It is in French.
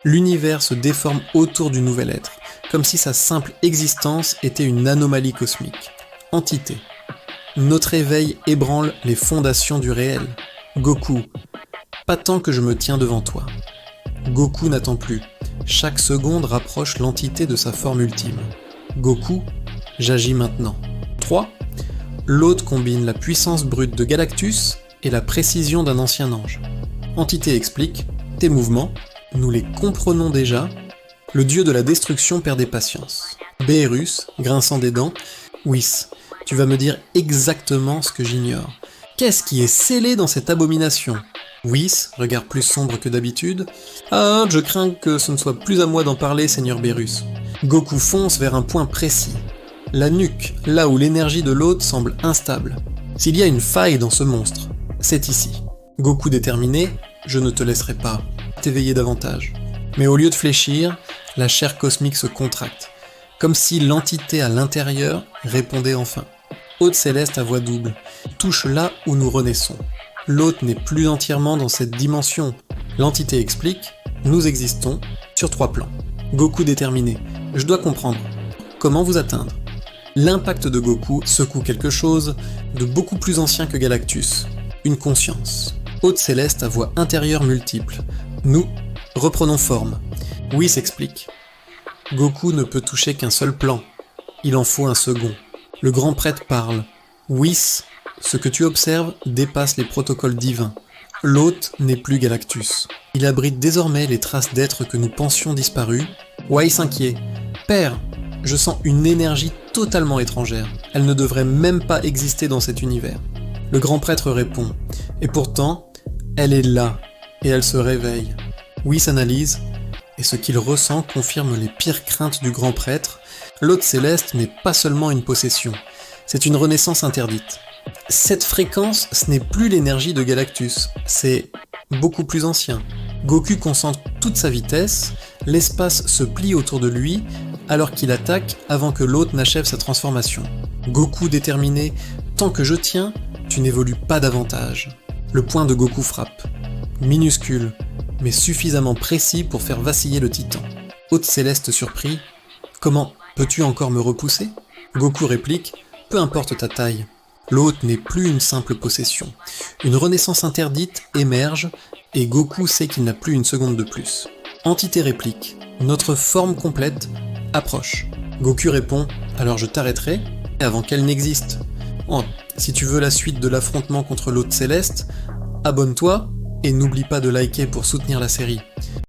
L'univers se déforme autour du nouvel être, comme si sa simple existence était une anomalie cosmique. Entité. Notre éveil ébranle les fondations du réel. Goku. Pas tant que je me tiens devant toi. Goku n'attend plus. Chaque seconde rapproche l'entité de sa forme ultime. Goku, j'agis maintenant. 3. L'hôte combine la puissance brute de Galactus et la précision d'un ancien ange. Entité explique, tes mouvements, nous les comprenons déjà. Le dieu de la destruction perdait patience. Beerus, grinçant des dents, Whis, tu vas me dire exactement ce que j'ignore. Qu'est-ce qui est scellé dans cette abomination? Whis, regard plus sombre que d'habitude. Ah, je crains que ce ne soit plus à moi d'en parler, Seigneur Beerus. Goku fonce vers un point précis. La nuque, là où l'énergie de l'hôte semble instable. S'il y a une faille dans ce monstre, c'est ici. Goku déterminé, je ne te laisserai pas t'éveiller davantage. Mais au lieu de fléchir, la chair cosmique se contracte, comme si l'entité à l'intérieur répondait enfin. Hôte céleste à voix double, touche là où nous renaissons. L'hôte n'est plus entièrement dans cette dimension. L'entité explique, nous existons sur 3 plans. Goku déterminé, je dois comprendre. Comment vous atteindre? L'impact de Goku secoue quelque chose de beaucoup plus ancien que Galactus, une conscience. Hôte céleste à voix intérieure multiple. Nous, reprenons forme. Oui s'explique. Goku ne peut toucher qu'un seul plan. Il en faut un second. Le grand prêtre parle. Whis, ce que tu observes dépasse les protocoles divins. L'hôte n'est plus Galactus. Il abrite désormais les traces d'êtres que nous pensions disparus. Whis inquiet. Père, je sens une énergie totalement étrangère. Elle ne devrait même pas exister dans cet univers. Le grand prêtre répond. Et pourtant, elle est là, et elle se réveille. Whis analyse, et ce qu'il ressent confirme les pires craintes du grand prêtre. L'hôte céleste n'est pas seulement une possession, c'est une renaissance interdite. Cette fréquence, ce n'est plus l'énergie de Galactus, c'est beaucoup plus ancien. Goku concentre toute sa vitesse, l'espace se plie autour de lui, alors qu'il attaque avant que l'hôte n'achève sa transformation. Goku déterminé, tant que je tiens, tu n'évolues pas davantage. Le point de Goku frappe. Minuscule, mais suffisamment précis pour faire vaciller le titan. Hôte céleste surpris, comment peux-tu encore me repousser? Goku réplique, peu importe ta taille. L'hôte n'est plus une simple possession. Une renaissance interdite émerge et Goku sait qu'il n'a plus une seconde de plus. Entité réplique, notre forme complète approche. Goku répond, alors je t'arrêterai avant qu'elle n'existe. Oh, si tu veux la suite de l'affrontement contre l'hôte céleste, abonne-toi et n'oublie pas de liker pour soutenir la série.